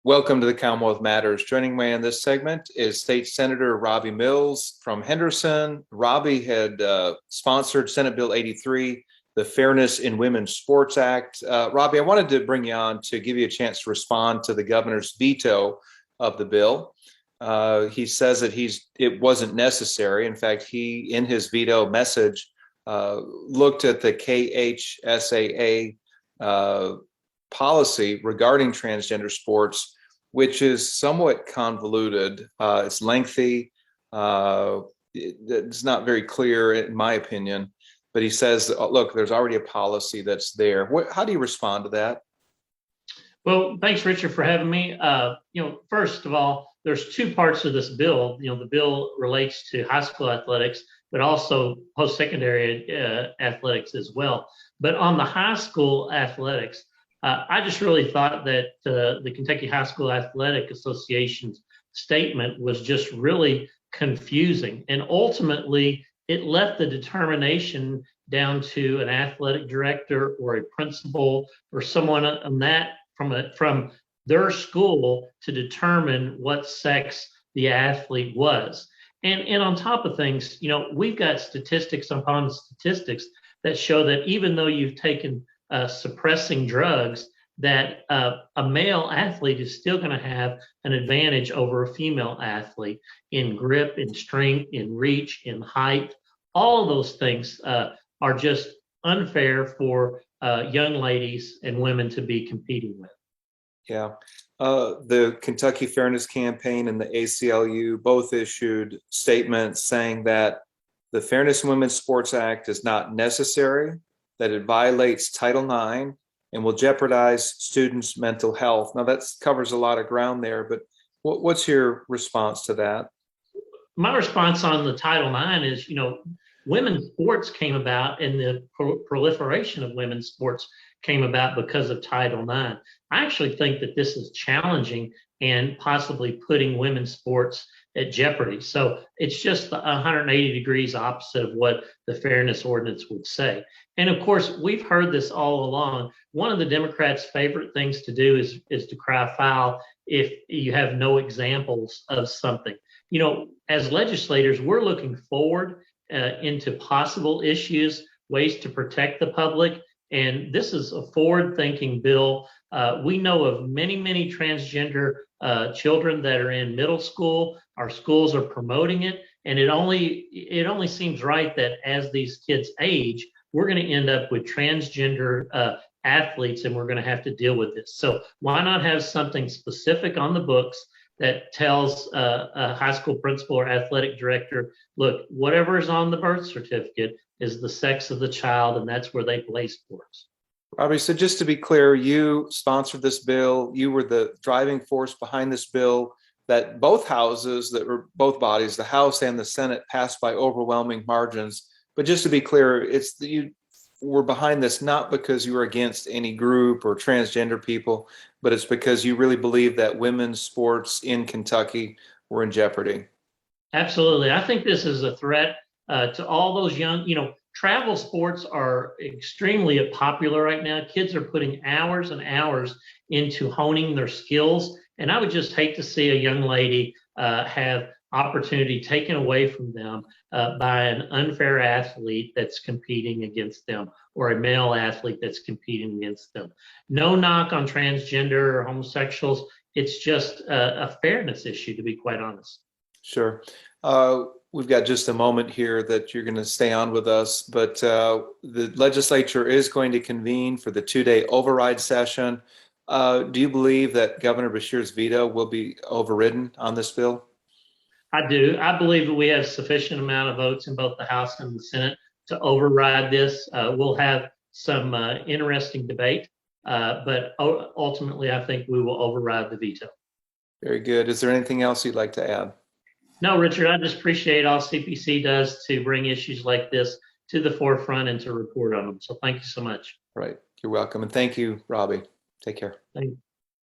Welcome to the Commonwealth Matters. Joining me in this segment is State Senator Robby Mills from Henderson. Robby had sponsored Senate Bill 83, the Fairness in Women's Sports Act. Robby, I wanted to bring you on to give you a chance to respond to the governor's veto of the bill. He says that it wasn't necessary. In fact, he, in his veto message, looked at the KHSAA policy regarding transgender sports, which is somewhat convoluted. It's lengthy. It's not very clear, in my opinion. But he says, look, there's already a policy that's there. How do you respond to that? Well, thanks, Richard, for having me. First of all, there's two parts of this bill. The bill relates to high school athletics, but also post-secondary athletics as well. But on the high school athletics, I just really thought that the Kentucky High School Athletic Association's statement was just really confusing. And ultimately, it left the determination down to an athletic director or a principal or someone on that from their school to determine what sex the athlete was. And on top of things, we've got statistics upon statistics that show that even though you've taken suppressing drugs, that a male athlete is still going to have an advantage over a female athlete in grip, in strength, in reach, in height. All of those things are just unfair for young ladies and women to be competing with. Yeah. The Kentucky Fairness Campaign and the ACLU both issued statements saying that the Fairness in Women's Sports Act is not necessary, that it violates Title IX and will jeopardize students' mental health. Now, that covers a lot of ground there, but what's your response to that? My response on the Title IX is, women's sports came about and the proliferation of women's sports came about because of Title IX. I actually think that this is challenging and possibly putting women's sports at jeopardy. So it's just 180 degrees opposite of what the fairness ordinance would say. And of course, we've heard this all along. One of the Democrats' favorite things to do is to cry foul if you have no examples of something. As legislators, we're looking forward into possible issues, ways to protect the public. And this is a forward-thinking bill. We know of many, many transgender children that are in middle school. Our schools are promoting it, and it only seems right that as these kids age, we're going to end up with transgender athletes, and we're going to have to deal with this. So why not have something specific on the books that tells a high school principal or athletic director, look, whatever is on the birth certificate is the sex of the child, and that's where they play sports. Robby, so just to be clear, you sponsored this bill. You were the driving force behind this bill that both houses, both bodies, the House and the Senate, passed by overwhelming margins. But just to be clear, you were behind this not because you were against any group or transgender people, but it's because you really believe that women's sports in Kentucky were in jeopardy. Absolutely. I think this is a threat to all those young, travel sports are extremely popular right now. Kids are putting hours and hours into honing their skills. And I would just hate to see a young lady have opportunity taken away from them by an unfair athlete that's competing against them or a male athlete that's competing against them. No knock on transgender or homosexuals. It's just a fairness issue, to be quite honest. Sure. We've got just a moment here that you're going to stay on with us, but the legislature is going to convene for the two-day override session. Do you believe that Governor Beshear's veto will be overridden on this bill? I do. I believe that we have sufficient amount of votes in both the House and the Senate to override this. We'll have some interesting debate, but ultimately I think we will override the veto. Very good. Is there anything else you'd like to add? No, Richard, I just appreciate all CPC does to bring issues like this to the forefront and to report on them. So thank you so much. Right. You're welcome. And thank you, Robby. Take care. Thank you.